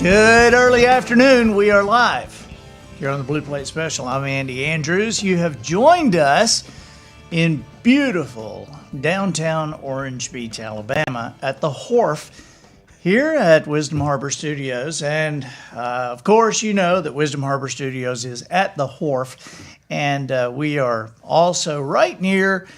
Good early afternoon. We are live here on the Blue Plate Special. I'm Andy Andrews. You have joined us in beautiful downtown Orange Beach, Alabama at the Wharf here at Wisdom Harbor Studios. And of course, you know that Wisdom Harbor Studios is at the Wharf. And we are also right near,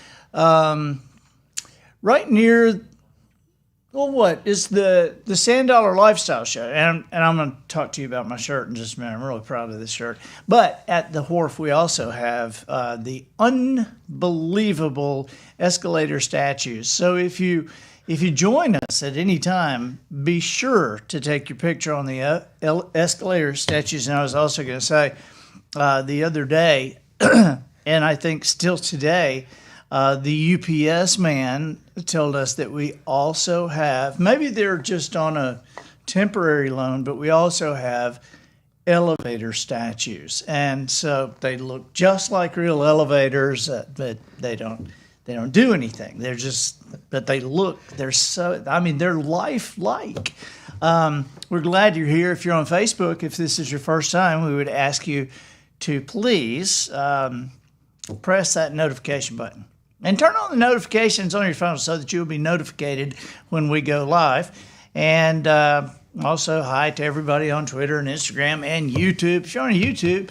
well, what is the Sand Dollar Lifestyle Show? And I'm going to talk to you about my shirt in just a minute. I'm really proud of this shirt. But at the Wharf, we also have the unbelievable escalator statues. So if you join us at any time, be sure to take your picture on the escalator statues. And I was also going to say the other day, and I think still today, the UPS man told us that we also have, maybe they're just on a temporary loan, but we also have elevator statues. And so they look just like real elevators, but they don't do anything. They're lifelike. We're glad you're here. If you're on Facebook, if this is your first time, we would ask you to please press that notification button. And turn on the notifications on your phone so that you'll be notified when we go live. And also, hi to everybody on Twitter and Instagram and YouTube. If you're on YouTube,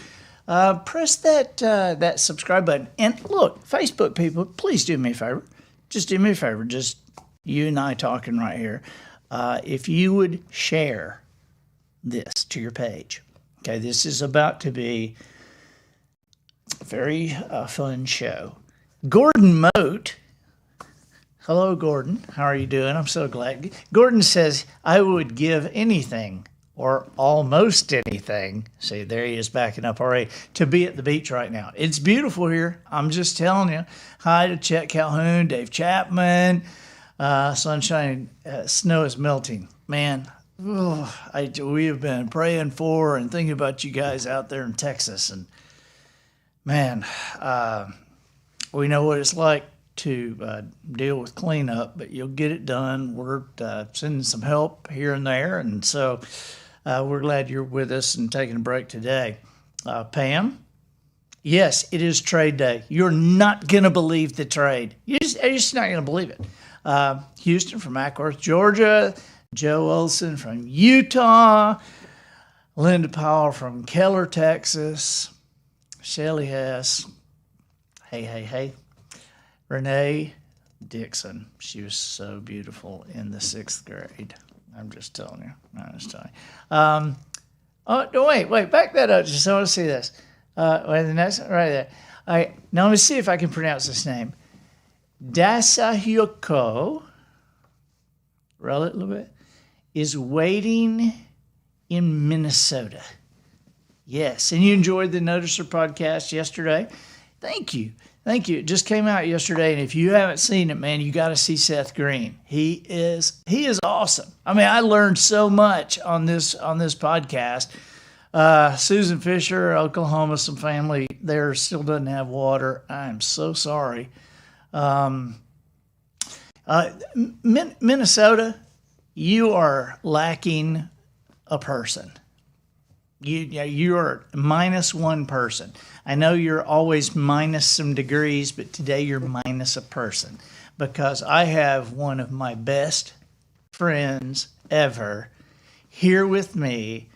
press that subscribe button. And look, Facebook people, please do me a favor. Just do me a favor. Just you and I talking right here. If you would share this to your page. Okay, this is about to be a very fun show. Gordon Moat. Hello, Gordon. How are you doing? I'm so glad. Gordon says, I would give anything or almost anything. See, there he is backing up already to be at the beach right now. It's beautiful here. I'm just telling you. Hi to Chet Calhoun, Dave Chapman. Sunshine, snow is melting. Man, we have been praying for and thinking about you guys out there in Texas. And man, we know what it's like to deal with cleanup, but you'll get it done. We're sending some help here and there, and so we're glad you're with us and taking a break today. Pam? Yes, it is trade day. You're not going to believe the trade. You're just not going to believe it. Houston from Ackworth, Georgia. Joe Olson from Utah. Linda Powell from Keller, Texas. Shelly Hess. Hey. Renee Dixon. She was so beautiful in the 6th grade. I'm just telling you. Wait. Back that up. Just I want to see this. The next one right there. All right. Now let me see if I can pronounce this name. Dasahyoko, roll it a little bit, is waiting in Minnesota. Yes. And you enjoyed the Noticer podcast yesterday? Thank you. It just came out yesterday, and if you haven't seen it, man, you got to see Seth Green. He is awesome. I mean, I learned so much on this podcast. Susan Fisher, Oklahoma, some family there still doesn't have water. I'm so sorry. Minnesota, you are lacking a person. You are minus one person. I know you're always minus some degrees, but today you're minus a person because I have one of my best friends ever here with me.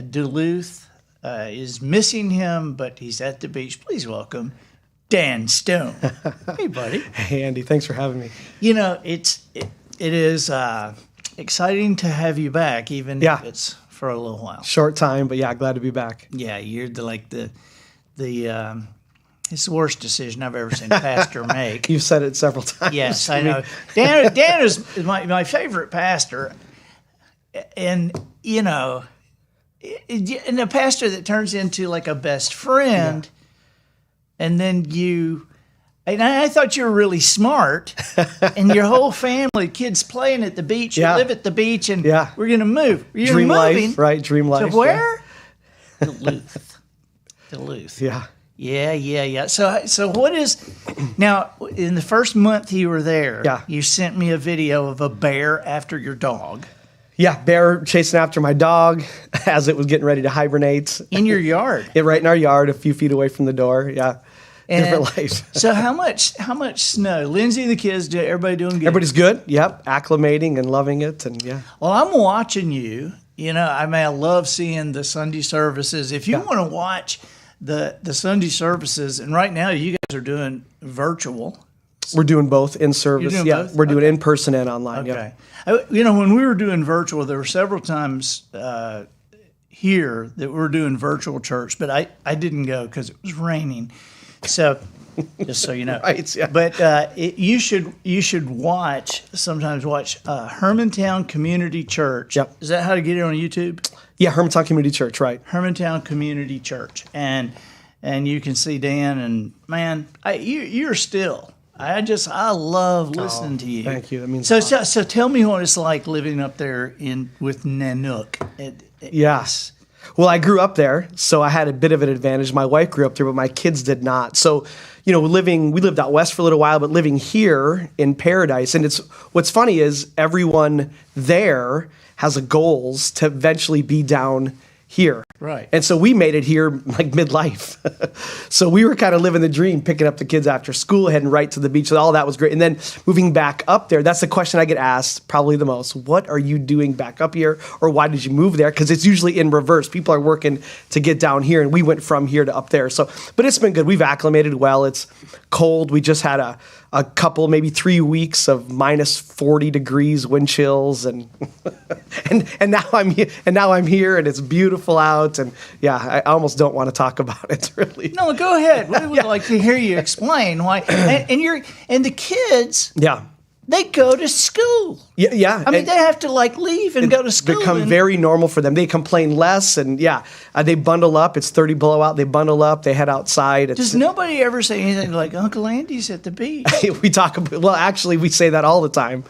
Duluth is missing him, but he's at the beach. Please welcome Dan Stone. Hey, buddy. Hey, Andy. Thanks for having me. You know, it is exciting to have you back, even if it's for a little while. Short time, but yeah, glad to be back. Yeah, you're it's the worst decision I've ever seen pastor make. You've said it several times. Yes, I know. Dan is my favorite pastor, and you know, and a pastor that turns into like a best friend, and then and I thought you were really smart, and your whole family, kids playing at the beach, you live at the beach, and we're going to move. You're Dream moving life, right? Dream life. To where? Duluth. Yeah. Yeah. So what is, now, in the first month you were there, you sent me a video of a bear after your dog. Yeah, bear chasing after my dog as it was getting ready to hibernate. In your yard. Right in our yard, a few feet away from the door. Yeah, different life. So how much snow? Lindsay and the kids, everybody doing good? Everybody's good. Yep, acclimating and loving it, and yeah. Well, I'm watching you. You know, I love seeing the Sunday services. If you want to watch the Sunday services, and right now you guys are doing virtual. We're doing both in service. You're doing Yeah, both? we're doing in person and online. Okay. Yeah. You know, when we were doing virtual, there were several times here that we were doing virtual church, but I didn't go because it was raining. So, just so you know. Right, yeah. But you should sometimes watch Hermantown Community Church. Yep. Is that how to get it on YouTube? Yeah, Hermantown Community Church, right. Hermantown Community Church. And you can see Dan, and man, you're still. I love listening to you. Thank you. That means so tell me what it's like living up there with Nanook. Yes. Well, I grew up there, so I had a bit of an advantage. My wife grew up there, but my kids did not. So, you know, we lived out west for a little while, but living here in Paradise, and what's funny is everyone there has a goals to eventually be down here. Right. And so we made it here like midlife. So we were kind of living the dream, picking up the kids after school, heading right to the beach. So all that was great. And then moving back up there, that's the question I get asked probably the most. What are you doing back up here? Or why did you move there? Because it's usually in reverse. People are working to get down here, and we went from here to up there. So, but it's been good. We've acclimated well. It's cold. We just had a couple, maybe 3 weeks of minus 40 degrees wind chills, and and now I'm here, and it's beautiful out, and yeah, I almost don't want to talk about it really. No, go ahead. We would like to hear you explain why. And the kids, Yeah. they go to school. Yeah. I mean, they have to like leave and go to school. Become very normal for them. They complain less, and they bundle up. It's 30 below out. They bundle up. They head outside. Does nobody ever say anything like Uncle Andy's at the beach? We talk about, well, actually, we say that all the time.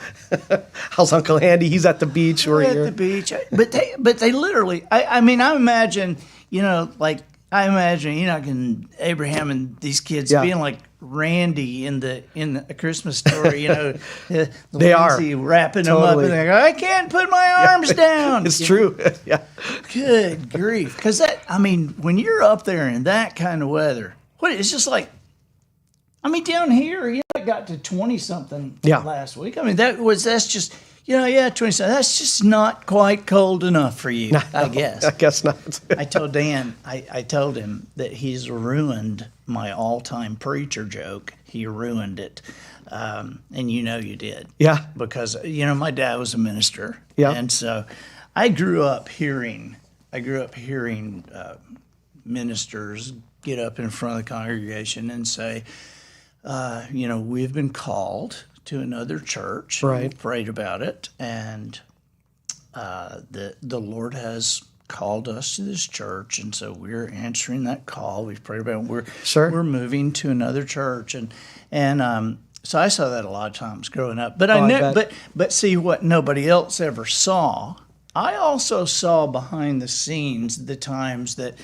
How's Uncle Andy? He's at the beach. We're at the beach. But they literally, I imagine, I imagine Enoch and Abraham and these kids being like Randy in the Christmas Story, They are Lindsay wrapping totally. them up, and they go, I can't put my arms down. It's true. Yeah. Good grief. Because when you're up there in that kind of weather, it's just like, down here, it got to 20 something last week. That's just, 20 something. That's just not quite cold enough for you, I guess. I guess not. I told Dan, I told him that he's ruined my all-time preacher joke. He ruined it. And you did. Yeah. Because, my dad was a minister. Yeah. And so I grew up hearing ministers get up in front of the congregation and say, we've been called to another church. Right. We've prayed about it, and the Lord has called us to this church, and so we're answering that call. We've prayed about it. We're moving to another church, and so I saw that a lot of times growing up. But but see what nobody else ever saw. I also saw behind the scenes the times that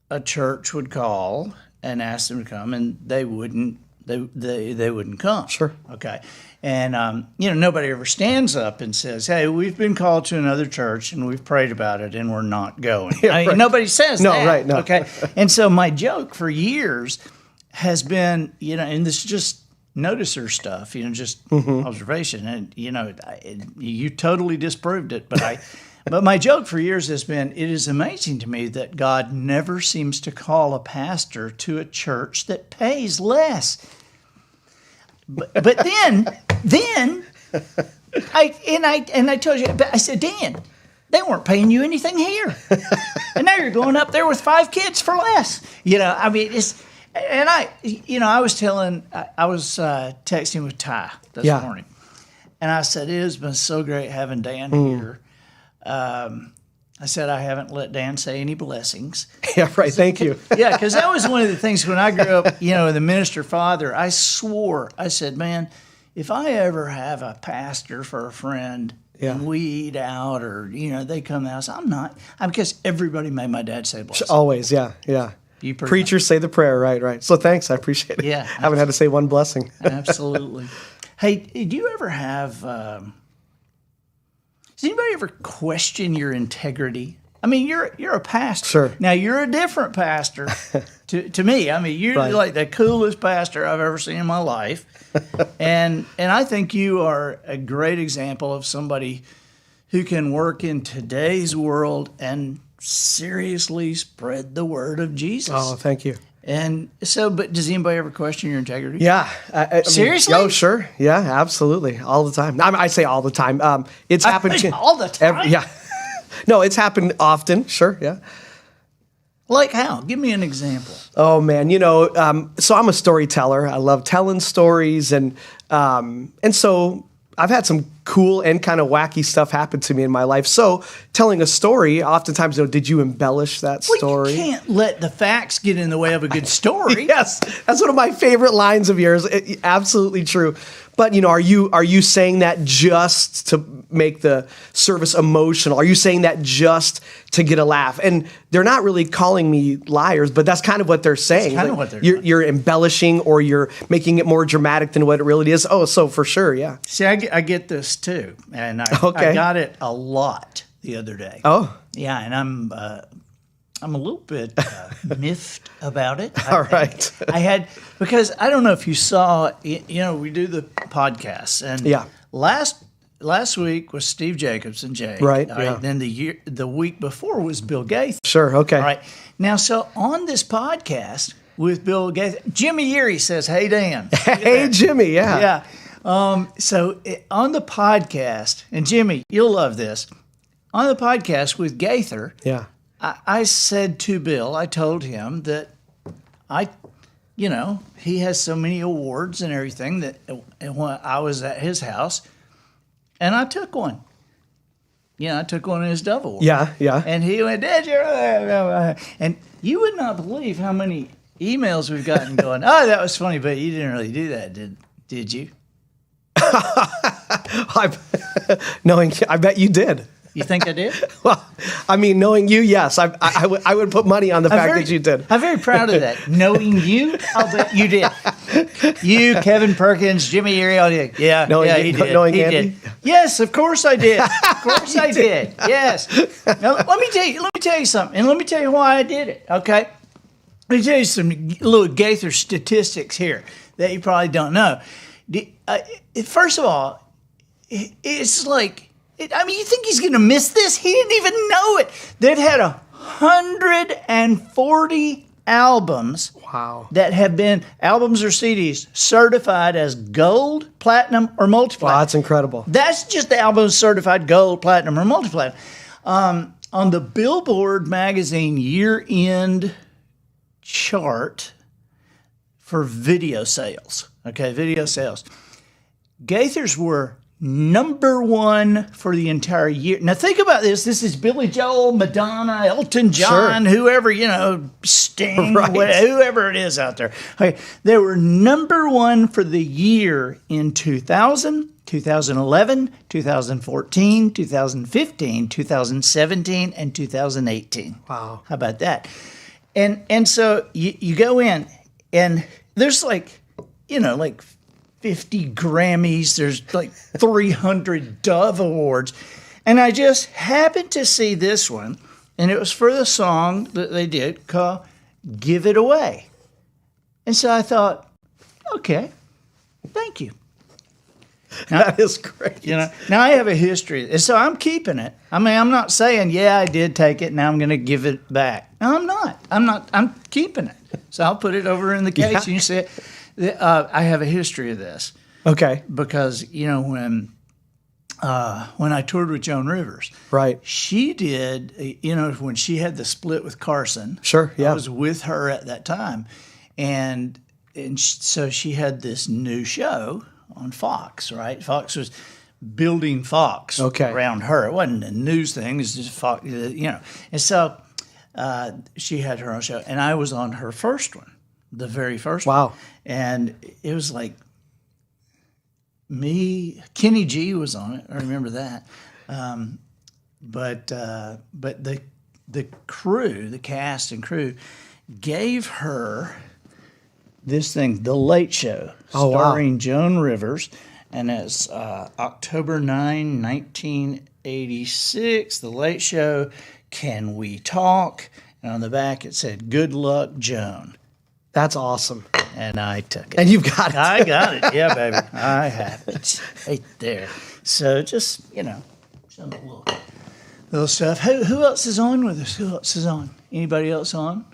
a church would call and ask them to come, and they wouldn't. They wouldn't come. Sure. Okay. And, nobody ever stands up and says, hey, we've been called to another church and we've prayed about it and we're not going. Right. Nobody says that. No, right, no. Okay. And so my joke for years has been, and this is just noticer stuff, just observation. And, you totally disproved it, but my joke for years has been, it is amazing to me that God never seems to call a pastor to a church that pays less. But then I told you, I said, Dan, they weren't paying you anything here, and now you're going up there with 5 kids for less. It's, and I was texting with Ty this morning, and I said, it has been so great having Dan here. I said, I haven't let Dan say any blessings. Yeah, right. Thank you. Yeah, because that was one of the things when I grew up, the minister father, I swore, I said, man, if I ever have a pastor for a friend and we eat out or, they come to the house, because everybody made my dad say blessings. Always, yeah. Preachers say the prayer, right. So thanks, I appreciate it. Yeah. I haven't had to say one blessing. Absolutely. Hey, do you ever have... Does anybody ever question your integrity? I mean, you're a pastor. Sure. Now you're a different pastor to me. I mean, you're Right. like the coolest pastor I've ever seen in my life, and I think you are a great example of somebody who can work in today's world and seriously spread the word of Jesus. Oh, thank you. And so, but does anybody ever question your integrity? Yeah. I mean, Seriously? oh, sure. Yeah, absolutely. All the time. I say all the time. It's happened All the time? yeah. No, it's happened often. Sure. Yeah. Like how? Give me an example. Oh man, so I'm a storyteller. I love telling stories, and so I've had some cool and kind of wacky stuff happen to me in my life. So telling a story, oftentimes, did you embellish that Well, story? you can't let the facts get in the way of a good story. Yes, that's one of my favorite lines of yours. Absolutely true. But are you saying that just to make the service emotional? Are you saying that just to get a laugh? And they're not really calling me liars, but that's kind of what they're saying. kind of what they're doing. You're embellishing, or you're making it more dramatic than what it really is. Oh, so for sure, yeah. See, I get this too, and I Okay. got it a lot the other day. Oh, Yeah, and I'm a little bit miffed about it. all right. I had, because I don't know if you saw, we do the podcasts, and Yeah. last week was Steve Jacobs and Jay. Right, All yeah. Then the week before was Bill Gaither. Sure. Okay. All right. Now, so on this podcast with Bill Gaither, Jimmy Yeary says, "Hey, Dan." Hey, Jimmy. Yeah. Yeah. On the podcast, and Jimmy, you'll love this. On the podcast with Gaither, Yeah. I said to Bill, I told him that he has so many awards and everything that when I was at his house, and I took one. I took one of his Dove Awards. Yeah. Yeah. And he went, "Did you?" And you would not believe how many emails we've gotten going, "Oh, that was funny, but you didn't really do that, did you?" I bet you did. You think I did? Well, I mean, knowing you, yes, I would put money on the fact that you did. I'm very proud of that. Knowing you, I'll bet you did. You, Kevin Perkins, Jimmy Yeary, all did. Yeah, Knowing- he did. knowing he Andy? did. Yes, of course I did. Of course I did. Yes. Now let me tell you something, and let me tell you why I did it. Okay. Let me tell you some little Gaither statistics here that you probably don't know. First of all, it's like, you think he's going to miss this? He didn't even know it. They've had 140 albums Wow. that have been, albums or CDs, certified as gold, platinum, or Wow, multi-platinum. that's incredible. That's just the albums certified gold, platinum, or multi-platinum. On the Billboard magazine year-end chart for video sales, video sales, Gaithers were number one for the entire year. Now think about this. This is Billy Joel, Madonna, Elton John, whoever, Sting, Right. whoever it is out there. Okay, they were number one for the year in 2000, 2011, 2014, 2015, 2017, and 2018. Wow. How about that? And so you go in, and there's like 50 Grammys, there's like 300 Dove Awards. And I just happened to see this one, and it was for the song that they did called Give It Away. And so I thought, okay, thank you. That is great. Now I have a history, and so I'm keeping it. I'm not saying, yeah, I did take it, now I'm going to give it back. No, I'm not. I'm keeping it. So I'll put it over in the case, Yeah. and you see it. I have a history of this Okay. because, when I toured with Joan Rivers, Right. she did, when she had the split with Carson. Sure, yeah. I was with her at that time. So she had this new show on Fox, right? Fox was building Fox around her. It wasn't a news thing. It was just Fox, And so she had her own show. And I was on her first one, the very first one. Wow. And it was like me, Kenny G was on it. I remember that. But the crew, the cast and crew, gave her this thing, The Late Show, Oh, wow. starring Joan Rivers, and it's October 9, 1986, The Late Show, Can We Talk? And on the back it said, Good Luck, Joan. That's awesome. And I took it. And you've got it. I got it. Yeah, baby. I have it. Right there. So just, some little stuff. Who else is on with us? Who else is on? Anybody else on?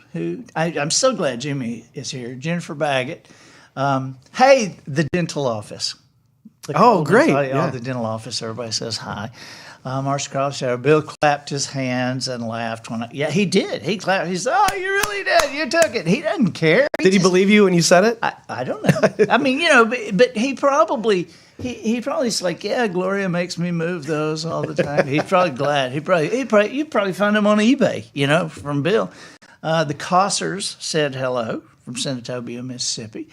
I'm so glad Jimmy is here. Jennifer Baggett. Hey, the dental office. Oh, great. The dental office. Everybody says hi. Marcia Cross, Bill clapped his hands and laughed he did. He clapped. He said, "Oh, you really did. You took it." He doesn't care. Did he believe you when you said it? I don't know. I mean, but he probably is like, yeah, Gloria makes me move those all the time. He's probably glad. You probably found him on eBay, from Bill. The Cossers said hello from Senatobia, Mississippi.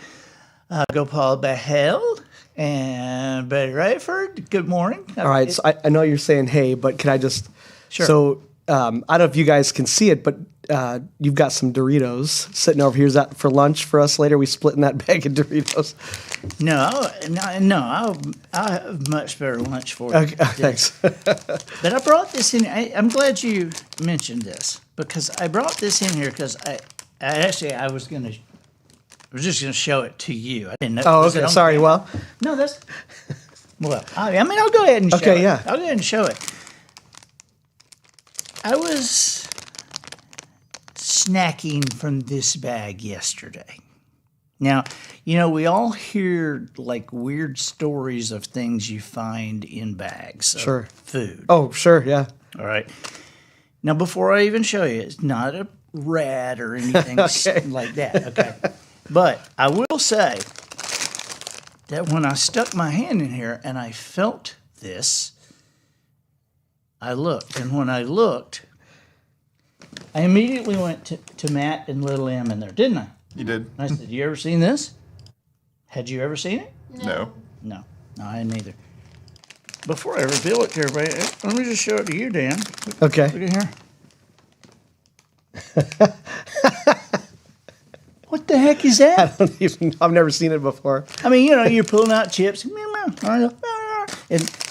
Gopal Bahel and Betty Rayford, good morning. All right, so I know you're saying hey, but can I just... Sure. So I don't know if you guys can see it, but you've got some Doritos sitting over here. Is that for lunch for us later? We splitting that bag of Doritos? No, I'll have much better lunch for you. Okay, thanks. But I brought this in. I'm glad you mentioned this because I brought this in here because I was just going to show it to you. I didn't know. Oh, okay. Sorry. Well, no, that's. Well, I'll go ahead and show it. Okay, yeah. I'll go ahead and show it. I was snacking from this bag yesterday. Now, we all hear like weird stories of things you find in bags of food. Oh, sure, yeah. All right. Now, before I even show you, it's not a rat or anything like that. Okay. But I will say that when I stuck my hand in here and I felt this, I looked. And when I looked, I immediately went to Matt and Little M in there, didn't I? You did? I said, you ever seen this? Had you ever seen it? No. No, I hadn't either. Before I reveal it to everybody, let me just show it to you, Dan. Okay. Look at here. What the heck is that? I've never seen it before. I mean, you're pulling out chips. And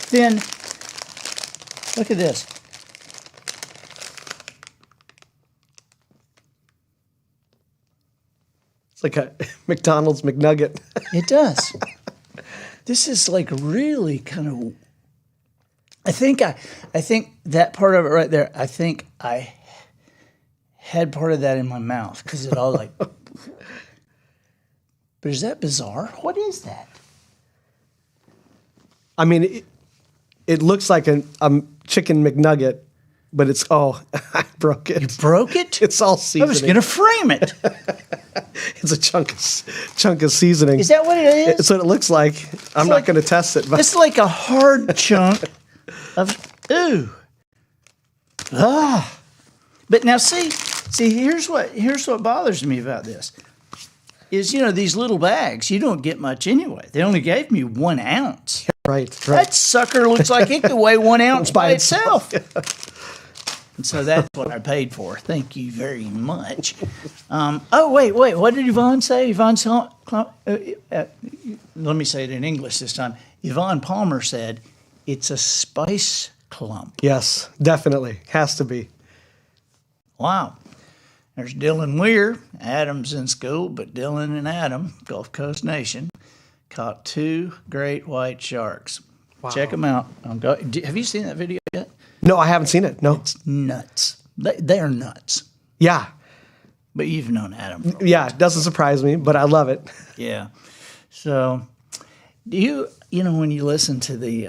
then, look at this. It's like a McDonald's McNugget. It does. This is like really kind of. I think that part of it right there. I think I had part of that in my mouth because it all like. But is that bizarre? What is that? I mean, it looks like a chicken McNugget, but it's I broke it. You broke it? It's all seasoning. I was going to frame it. It's a chunk of seasoning. Is that what it is? It's what it looks like. I'm not going to test it. But It's like a hard chunk of ooh. Ah. But now see, here's what bothers me about this. Is these little bags, you don't get much anyway. They only gave me 1 ounce. Right. That sucker looks like it could weigh 1 ounce by itself. And so that's what I paid for. Thank you very much. Wait. What did Yvonne say? Let me say it in English this time. Yvonne Palmer said, it's a spice clump. Yes, definitely. Has to be. Wow. There's Dylan Weir. Adam's in school, but Dylan and Adam, Gulf Coast Nation, caught 2 great white sharks. Wow. Check them out. Have you seen that video yet? No, I haven't seen it. No. It's nuts. They're nuts. Yeah. But you've known Adam. Yeah, it doesn't surprise me, but I love it. Yeah. So, do you when you listen to the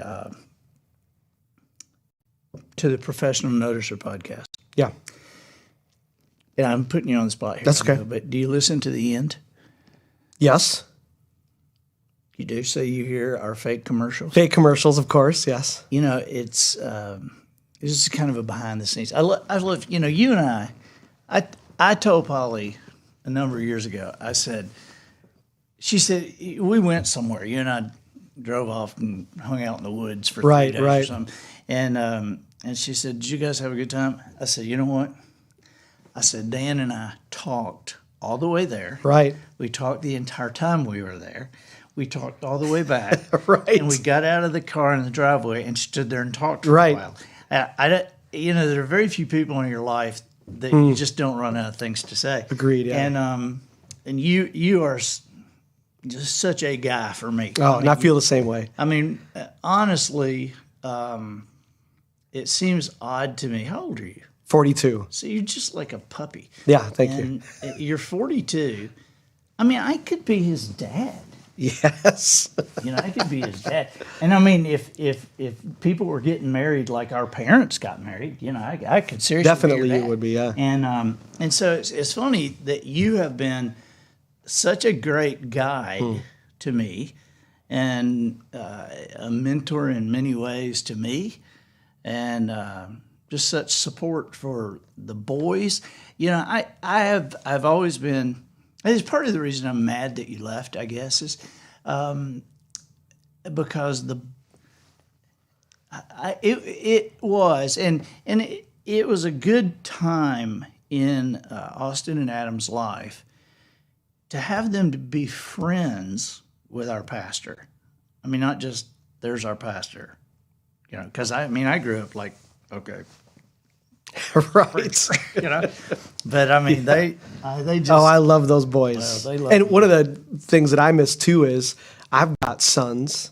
Professional Noticer podcast? Yeah. And I'm putting you on the spot here. That's okay. But do you listen to the end? Yes. You do? So you hear our fake commercials? Fake commercials, of course, yes. It's just kind of a behind the scenes. I love, you and I told Polly a number of years ago, she said, we went somewhere. You and I drove off and hung out in the woods for 3 days or something. And she said, did you guys have a good time? I said, you know what? I said, Dan and I talked all the way there. Right. We talked the entire time we were there. we talked all the way back. Right. And we got out of the car in the driveway and stood there and talked for Right. a while. I don't, there are very few people in your life that you just don't run out of things to say. Agreed, yeah. And you are just such a guy for me. Oh, and I feel the same way. I mean, honestly, it seems odd to me. How old are you? 42. So you're just like a puppy. Yeah, thank you. And you're 42. I mean, I could be his dad. Yes. I could be his dad. And I mean, if people were getting married like our parents got married, I could seriously Definitely be your you dad. would be, yeah. And so it's funny that you have been such a great guide to me and a mentor in many ways to me, and just such support for the boys. I've always been. It's part of the reason I'm mad that you left, I guess, is because it was and it was a good time in Austin and Adam's life to have them to be friends with our pastor. I mean, not just there's our pastor, because I grew up like, okay, Right. but I mean, they just. Oh, I love those boys. Well, they love and me. one of the things that I miss too is I've got sons,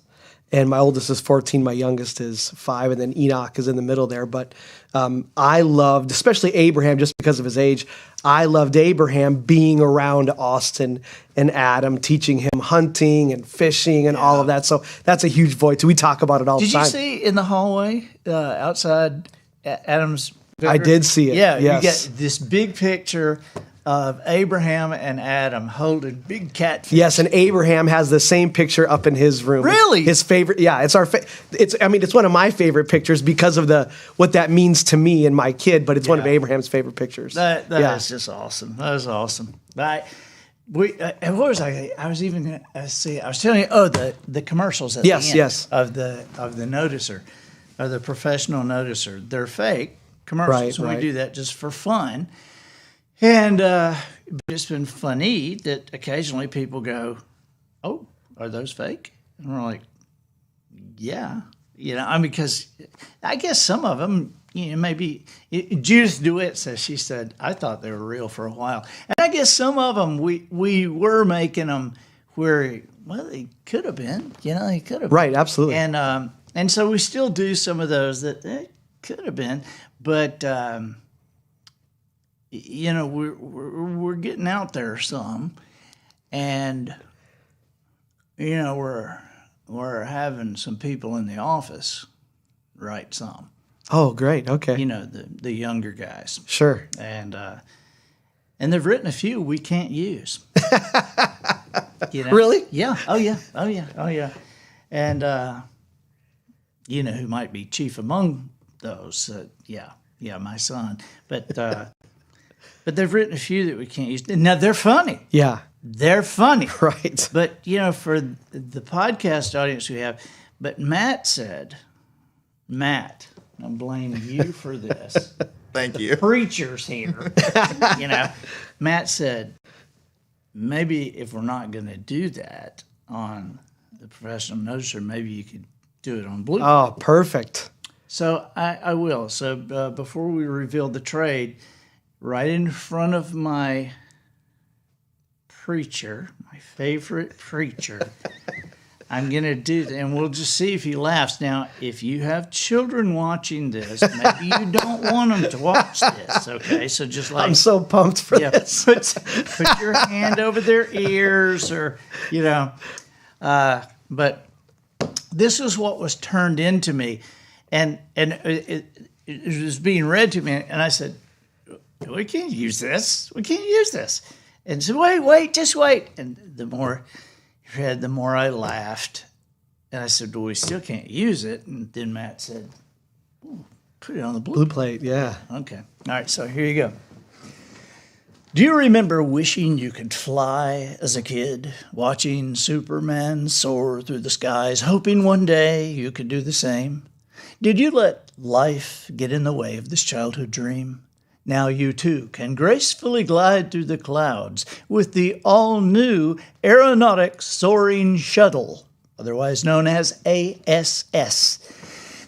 and my oldest is 14, my youngest is 5, and then Enoch is in the middle there. But I loved, especially Abraham, just because of his age. I loved Abraham being around Austin and Adam, teaching him hunting and fishing and all of that. So that's a huge void. So we talk about it all the Did time. you see in the hallway outside Adam's? I did see it. Yeah, yes. you get this big picture of Abraham and Adam holding big catfish. Yes, and Abraham has the same picture up in his room. Really? His favorite. Yeah, it's our. It's one of my favorite pictures because of what that means to me and my kid. But it's one of Yeah. Abraham's favorite pictures. That is just awesome. That was awesome. But and what was I? I was even going to see. I was telling you. Oh, the commercials at Yes, the end yes. of the noticer, of the professional noticer. They're fake commercials. Right, We right. do that just for fun. And but it's been funny that occasionally people go, "Oh, are those fake?" And we're like, "Yeah." Because I guess some of them, maybe Judith DeWitt says, she said, I thought they were real for a while. And I guess some of them, we were making them where, well, they could have been, they could have been. Right, absolutely. And so we still do some of those that could have been, but, we're getting out there some, and, we're having some people in the office write some, Oh, great. Okay. the younger guys. Sure. And they've written a few we can't use. Really? Yeah. Oh yeah. Oh yeah. Oh yeah. And who might be chief among those? Yeah, my son. But they've written a few that we can't use. Now they're funny. Yeah. They're funny. Right. But for the podcast audience we have, but Matt said, I'm blaming you for this. Thank you. Preachers here. Matt said, maybe if we're not going to do that on the professional noticer, maybe you could do it on Blue. Oh, perfect. So I will. So before we reveal the trade, right in front of my preacher, my favorite preacher, I'm going to do that, and we'll just see if he laughs. Now, if you have children watching this, maybe you don't want them to watch this, okay? So just like... I'm so pumped for Yeah, this. put your hand over their ears, or but this is what was turned into me, and it was being read to me, and I said, "We can't use this. We can't use this." And said, "Wait, just wait." And the more you read, the more I laughed, and I said, "Well, we still can't use it." And then Matt said, "Put it on the Blue plate, yeah. Okay. All right, so here you go. Do you remember wishing you could fly as a kid, watching Superman soar through the skies, hoping one day you could do the same? Did you let life get in the way of this childhood dream? Now you too can gracefully glide through the clouds with the all-new Aeronautic Soaring Shuttle, otherwise known as ASS.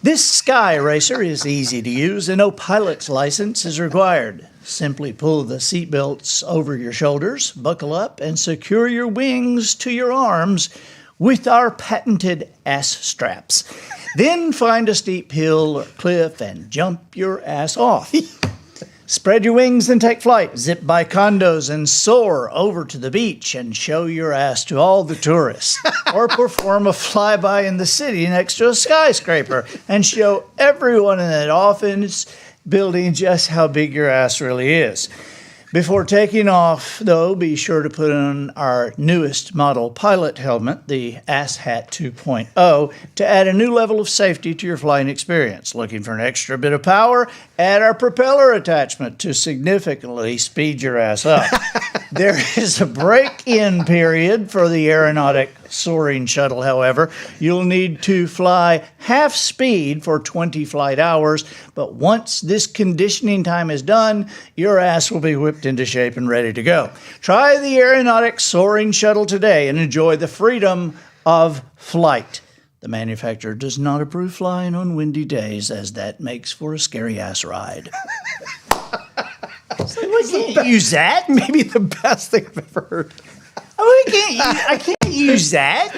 This sky racer is easy to use and no pilot's license is required. Simply pull the seatbelts over your shoulders, buckle up, and secure your wings to your arms with our patented ass straps. Then find a steep hill or cliff and jump your ass off. Spread your wings and take flight. Zip by condos and soar over to the beach and show your ass to all the tourists. Or perform a flyby in the city next to a skyscraper and show everyone in that office building just how big your ass really is. Before taking off, though, be sure to put on our newest model pilot helmet, the Ass Hat 2.0, to add a new level of safety to your flying experience. Looking for an extra bit of power? Add our propeller attachment to significantly speed your ass up. There is a break-in period for the Aeronautic Soaring Shuttle, however. You'll need to fly half speed for 20 flight hours, but once this conditioning time is done, your ass will be whipped into shape and ready to go. Try the Aeronautic Soaring Shuttle today and enjoy the freedom of flight. The manufacturer does not approve flying on windy days, as that makes for a scary-ass ride. We can't use that. Maybe the best thing I've ever heard. I can't use that.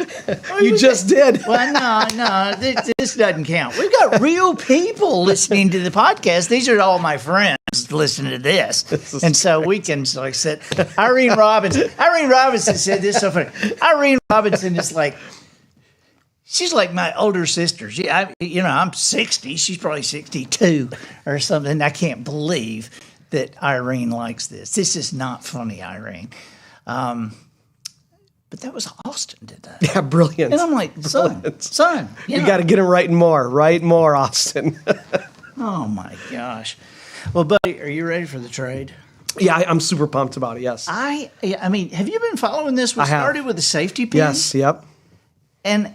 You just did. Well, no, this doesn't count. We've got real people listening to the podcast. These are all my friends listening to this. And so we can like sit. Irene Robinson said this so funny. Irene Robinson is like, she's like my older sister. I'm 60. She's probably 62 or something. I can't believe that Irene likes this. This is not funny, Irene. But that was Austin did that. Yeah, brilliant. And I'm like, son. You got to get him writing more, Austin. Oh, my gosh. Well, buddy, are you ready for the trade? Yeah, I'm super pumped about it, yes. I mean, have you been following this? We started with the safety pin. Yes, yep. And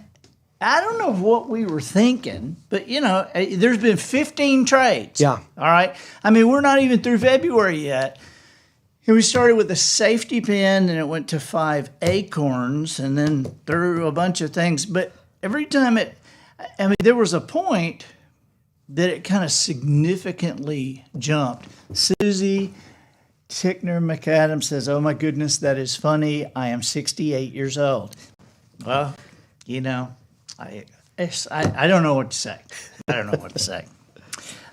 I don't know what we were thinking, but, there's been 15 trades. Yeah. All right? I mean, we're not even through February yet. And we started with a safety pin, and it went to 5 acorns, and then through a bunch of things. But every time there was a point that it kind of significantly jumped. Susie Tickner McAdams says, "Oh my goodness, that is funny. I am 68 years old." Well, I don't know what to say.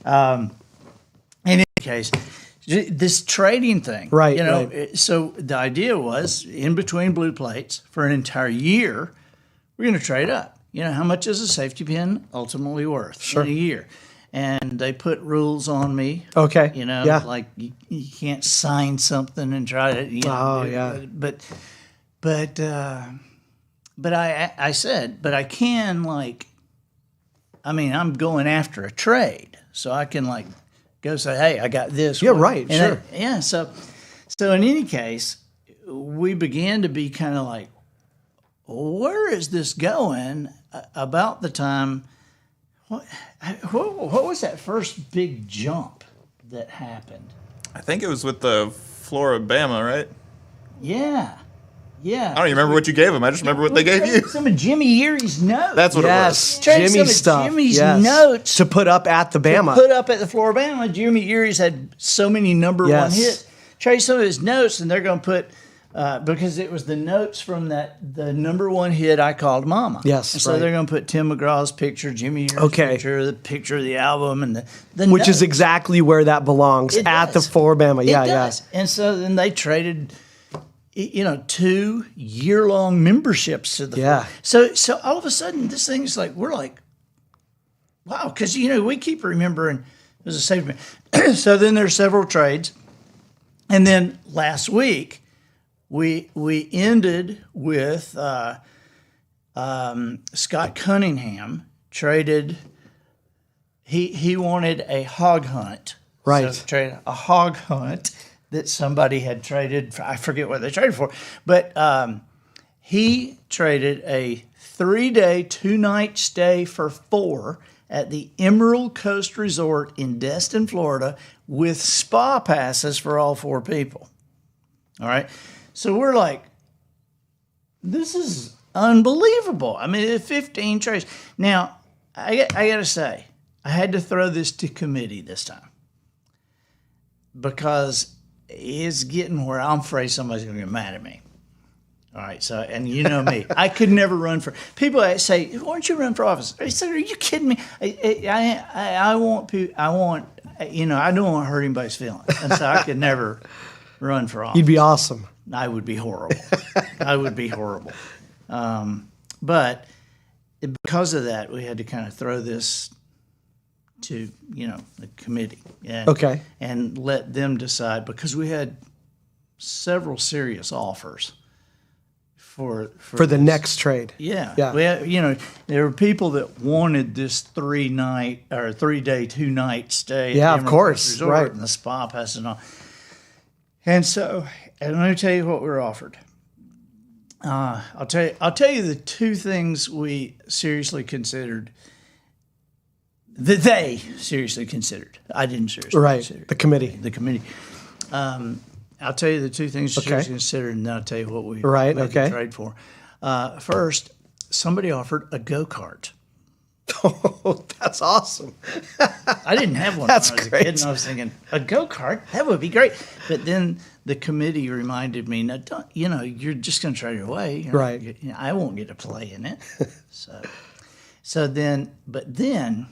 In any case, this trading thing, right? Right. So the idea was, in between blue plates for an entire year, we're going to trade up. How much is a safety pin ultimately worth in a year? And they put rules on me. Okay. Like you can't sign something and try to. But I said, but I can I'm going after a trade, so I can go say, hey, I got this. Yeah, right, sure. So in any case, we began to be kind of like, where is this going? About the time, what was that first big jump that happened? I think it was with the Floribama, right? Yeah. I don't even remember what you gave them. I just remember what they gave you. Some of Jimmy Erie's notes. That's what it was. Jimmy's stuff. Jimmy's notes to put up at the Bama. Put up at the Floribama. Jimmy Erie's had so many number one hits. Trade some of his notes, and they're going to put because it was the notes from the number one hit I Called Mama. Yes, and so they're going to put Tim McGraw's picture, Jimmy Erie's picture of the album, and the which notes. is exactly where that belongs the Floribama. Yeah, it does. And so then they traded 2 year-long memberships to the So all of a sudden this thing is we're like, wow, because we keep remembering there's a safety pin. So then there's several trades, and then last week we ended with Scott Cunningham traded. He wanted a hog hunt, right? So traded a hog hunt that somebody had traded for, I forget what they traded for, but he traded a 3-day, 2-night stay for 4 at the Emerald Coast Resort in Destin, Florida, with spa passes for all 4 people. All right. So we're like, this is unbelievable. I mean, 15 trays. Now, I got to say, I had to throw this to committee this time because it's getting where I'm afraid somebody's going to get mad at me. All right, so, and you know me, I could never run for, people say, why don't you run for office? I said, are you kidding me? I want, you know, I don't want to hurt anybody's feelings. And so I could never run for office. You'd be awesome. I would be horrible. I would be horrible. But because of that, we had to kind of throw this to, you know, the committee. And, Okay. And let them decide because we had several serious offers for For the this. next trade. Yeah. Yeah. We had, you know, there were people that wanted this 3-night or 3-day, 2-night stay. Yeah, at of Emerald course, Coast Resort right. And the spa pass and all. And so, and let me tell you what we were offered. I'll tell you the 2 things we seriously considered. That they seriously considered. I didn't seriously Right. consider. The committee. The committee. I'll tell you the 2 things Okay. seriously considered, and then I'll tell you what we Right, made the okay. trade for. First, somebody offered a go-kart. Oh, that's awesome. I didn't have one That's when I was great. a kid, and I was thinking, a go-kart? That would be great. But then the committee reminded me, no, don't, you know, you're just going to trade it away. You know, Right. I won't get to play in it. So then, but then,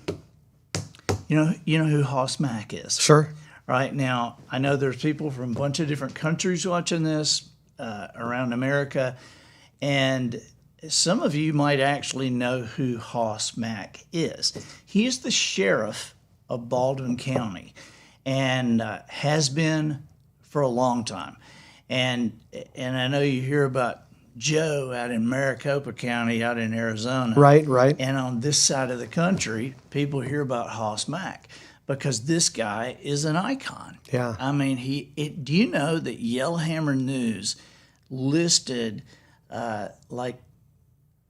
you know who Hoss Mack is. Sure. Right now, I know there's people from a bunch of different countries watching this around America, and some of you might actually know who Hoss Mack is. He is the sheriff of Baldwin County, and has been for a long time. And I know you hear about Joe out in Maricopa County, out in Arizona. Right, right. And on this side of the country, people hear about Hoss Mack because this guy is an icon. Yeah. I mean, do you know that Yellowhammer News listed like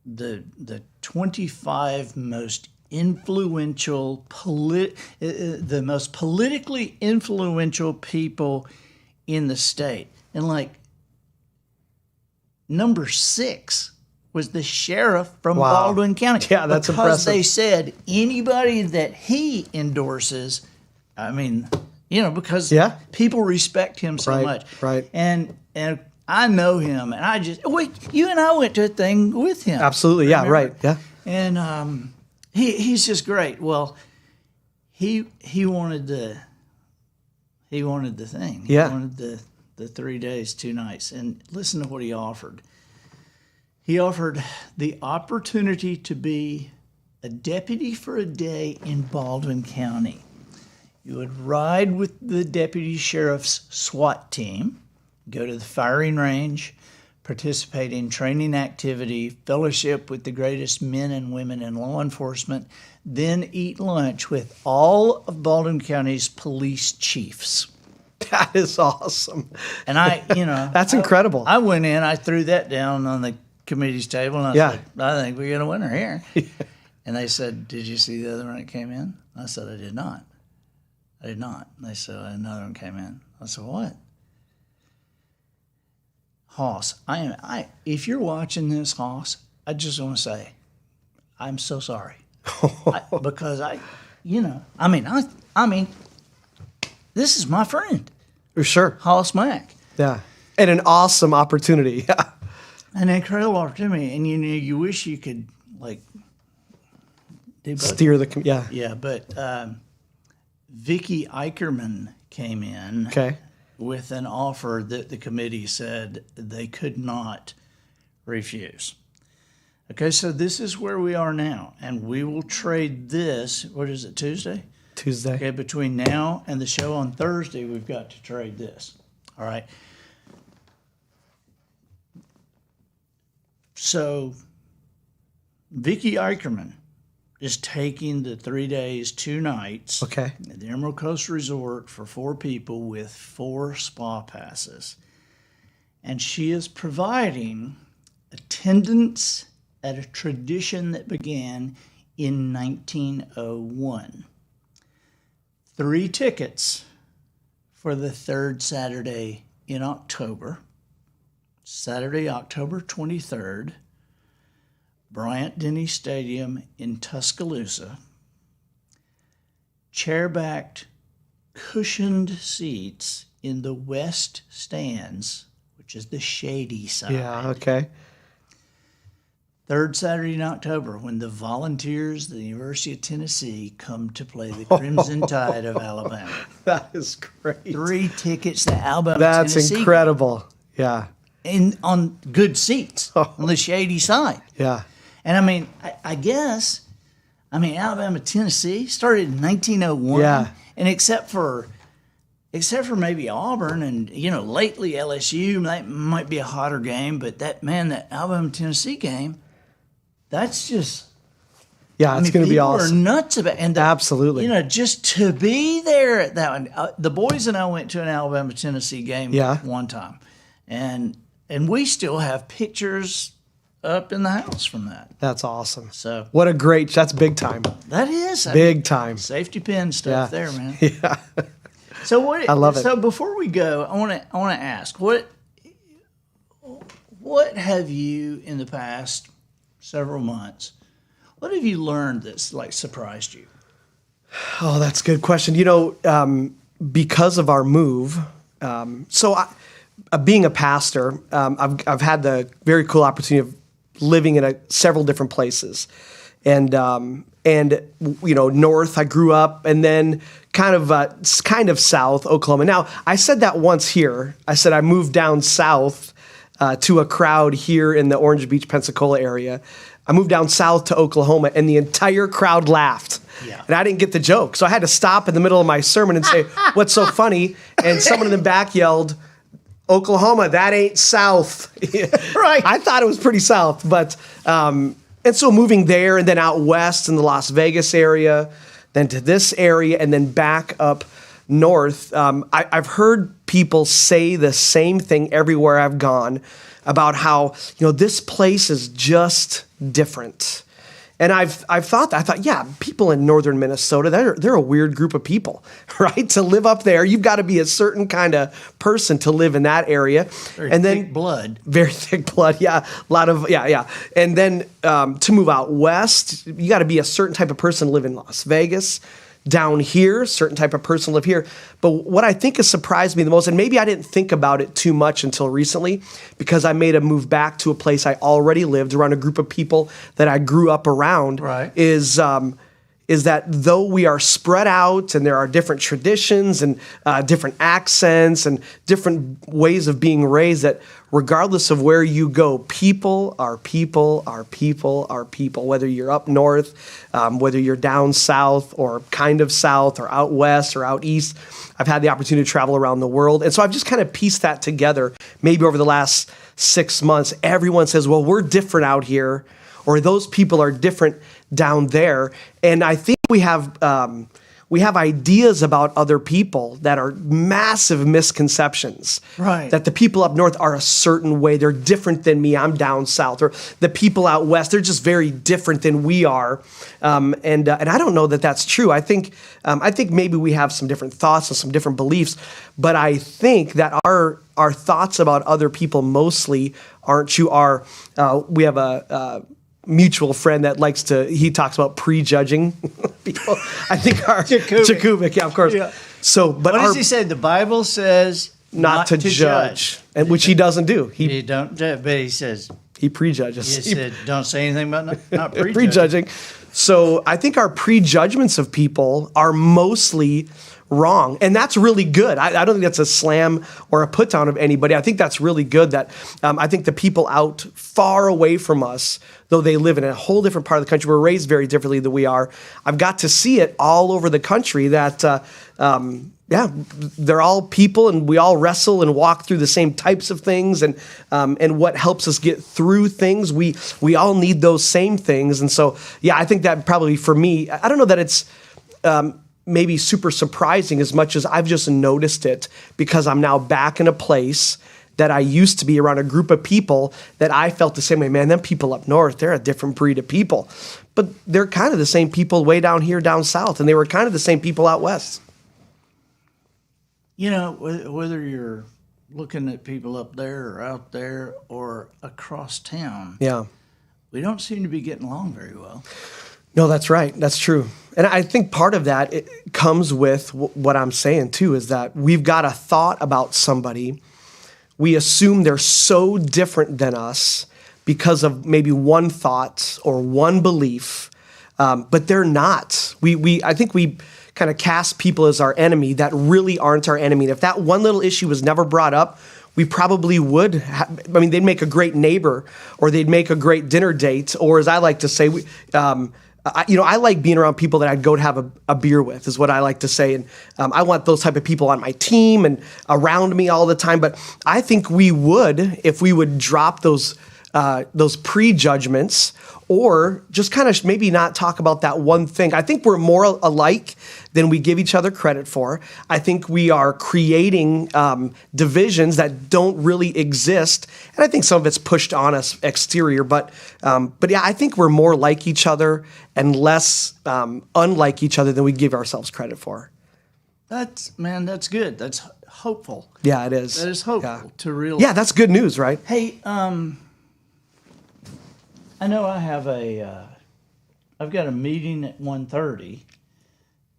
the 25 most influential, the most politically influential people in the state? And like number 6 was the sheriff from Wow. Baldwin County. Yeah, that's because impressive. they said anybody that he endorses, I mean, you know, because Yeah. people respect him so Right, much. right. And I know him, and you and I went to a thing with him. Absolutely. Yeah, Remember? right. Yeah. And he's just great. Well, he wanted the thing. Yeah. He wanted the 3 days, 2 nights. And listen to what he offered. He offered the opportunity to be a deputy for a day in Baldwin County. You would ride with the deputy sheriff's SWAT team, go to the firing range, participate in training activity, fellowship with the greatest men and women in law enforcement, then eat lunch with all of Baldwin County's police chiefs. That is awesome. And That's incredible. I went in, I threw that down on the committee's table, and I Yeah. said, I think we got a winner here. And they said, did you see the other one that came in? I said, I did not. And they said, another one came in. I said, what? Hoss, if you're watching this, Hoss, I just want to say, I'm so sorry. Because I mean, this is my friend, For sure. Hoss Mack. Yeah. And an awesome opportunity. Yeah. An incredible opportunity, and you wish you could like do both. Steer yeah. Yeah, but Vicky Eicherman came in Okay. with an offer that the committee said they could not refuse. Okay, so this is where we are now, and we will trade this. What is it, Tuesday? Tuesday. Okay, between now and the show on Thursday, we've got to trade this. All right. So, Vicky Eicherman is taking the 3 days, 2 nights Okay. at the Emerald Coast Resort for 4 people with 4 spa passes. And she is providing attendance at a tradition that began in 1901. 3 tickets for the third Saturday in October. Saturday, October 23rd, Bryant-Denny Stadium in Tuscaloosa. Chair-backed, cushioned seats in the west stands, which is the shady side. Yeah, okay. Third Saturday in October, when the Volunteers of the University of Tennessee come to play the Crimson Tide of Alabama. That is great. 3 tickets to Alabama, That's Tennessee. incredible. Yeah. On good seats on the shady side. Yeah. And I mean, I guess, Alabama, Tennessee started in 1901. Yeah. And except for maybe Auburn and, lately LSU, that might be a hotter game, but that Alabama, Tennessee game, that's just, Yeah, it's going to be people awesome. are nuts about it. And Absolutely. just to be there at that one. The boys and I went to an Alabama, Tennessee game one time. And we still have pictures up in the house from that. That's awesome. So That's big time. that is Big time. safety pin stuff there, man. Yeah. So what? I love it. So before we go, I want to ask what have you in the past several months? What have you learned that's like surprised you? Oh, that's a good question. Because of our move, being a pastor, I've had the very cool opportunity of living in several different places, and north I grew up, and then kind of south Oklahoma. Now I said that once here. I said I moved down south to a crowd here in the Orange Beach, Pensacola area. I moved down south to Oklahoma, and the entire crowd laughed. Yeah. And I didn't get the joke, so I had to stop in the middle of my sermon and say, "What's so funny?" And someone in the back yelled, "Oklahoma, that ain't south." Right. I thought it was pretty south, but and so moving there and then out west in the Las Vegas area, then to this area, and then back up north. I've heard people say the same thing everywhere I've gone about how this place is just different. And I thought, yeah, people in northern Minnesota, they're a weird group of people, right? To live up there, you've got to be a certain kind of person to live in that area. Very and thick then blood. Very thick blood, yeah. A lot of, yeah. And then to move out west, you got to be a certain type of person to live in Las Vegas. Down here, certain type of person live here. But what I think has surprised me the most, and maybe I didn't think about it too much until recently, because I made a move back to a place I already lived around a group of people that I grew up around, Right. is that though we are spread out and there are different traditions and different accents and different ways of being raised, that regardless of where you go, people are people are people are people, whether you're up north, whether you're down south or kind of south or out west or out east. I've had the opportunity to travel around the world. And so I've just kind of pieced that together maybe over the last 6 months. Everyone says, well, we're different out here, or those people are different down there. And I think we have ideas about other people that are massive misconceptions. Right. That the people up north are a certain way. They're different than me. I'm down south. Or the people out west, they're just very different than we are. And I don't know that that's true. I think maybe we have some different thoughts and some different beliefs. But I think that our thoughts about other people mostly aren't true. We have a mutual friend that he talks about prejudging people. I think our Jakubik, yeah, of course. Yeah. So, but What does he say? The Bible says not to judge, and which he doesn't do. He don't judge, but he says He prejudges. he said don't say anything about not prejudging. Prejudging. So I think our prejudgments of people are mostly wrong. And that's really good. I don't think that's a slam or a put down of anybody. I think that's really good that I think the people out far away from us, though they live in a whole different part of the country, we're raised very differently than we are. I've got to see it all over the country that, they're all people and we all wrestle and walk through the same types of things. And what helps us get through things, we all need those same things. And so, yeah, I think that probably for me, I don't know that it's maybe super surprising as much as I've just noticed it because I'm now back in a place that I used to be around a group of people that I felt the same way. Man, them people up north, they're a different breed of people. But they're kind of the same people way down here, down south, and they were kind of the same people out west. You know, whether you're looking at people up there or out there or across town, Yeah. we don't seem to be getting along very well. No, that's right. That's true. And I think part of that it comes with what I'm saying too, is that we've got a thought about somebody. We assume they're so different than us because of maybe one thought or one belief, but they're not. I think we kind of cast people as our enemy that really aren't our enemy. And if that one little issue was never brought up, we probably would. They'd make a great neighbor, or they'd make a great dinner date, or as I like to say, I like being around people that I'd go to have a beer with, is what I like to say. And I want those type of people on my team and around me all the time. But I think we would, if we would drop those prejudgments, or just kind of maybe not talk about that one thing. I think we're more alike than we give each other credit for. I think we are creating divisions that don't really exist, and I think some of it's pushed on us exterior. But yeah, I think we're more like each other and less unlike each other than we give ourselves credit for. That's good. That's hopeful. Yeah, it is. That is hopeful to realize. Yeah, that's good news, right? Hey, I know I have I've got a meeting at 1:30,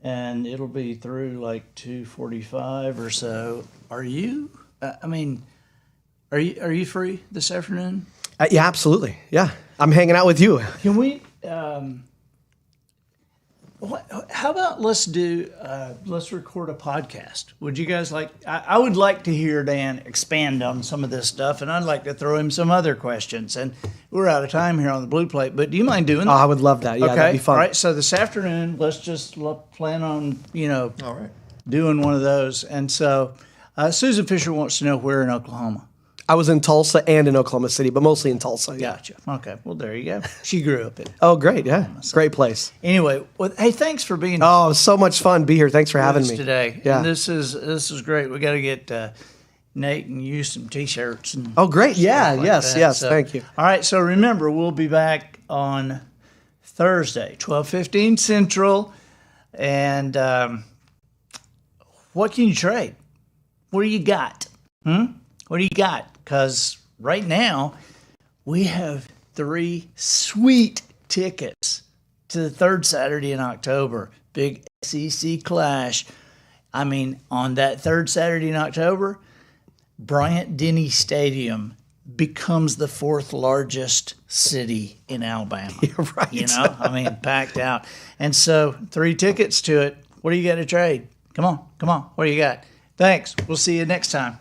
and it'll be through like 2:45 or so. Are you? Are you free this afternoon? Yeah, absolutely. Yeah, I'm hanging out with you. Can we? How about let's record a podcast? Would you guys like? I would like to hear Dan expand on some of this stuff, and I'd like to throw him some other questions. And we're out of time here on the Blue Plate, but do you mind doing that? Oh, I would love that. Yeah, that'd be fun. All right. So this afternoon, let's just plan on All right. doing one of those. And so Susan Fisher wants to know where in Oklahoma. I was in Tulsa and in Oklahoma City, but mostly in Tulsa. Yeah. Gotcha. Okay. Well, there you go. She grew up in. Oh, great. Yeah. Great place. Anyway, hey, thanks for being Oh, it was so much fun to be here. Thanks for having me today. Yeah. And this is great. We got to get Nate and you some T-shirts. And Oh, great. Yeah. like Yes. that. Yes. So, Thank you. All right. So remember, we'll be back on Thursday, 12:15 Central. And what can you trade? What do you got? What do you got? Because right now, we have 3 sweet tickets to the third Saturday in October. Big SEC Clash. On that third Saturday in October, Bryant-Denny Stadium becomes the 4th largest city in Alabama. You're right. Packed out. And so 3 tickets to it. What do you got to trade? Come on. What do you got? Thanks. We'll see you next time.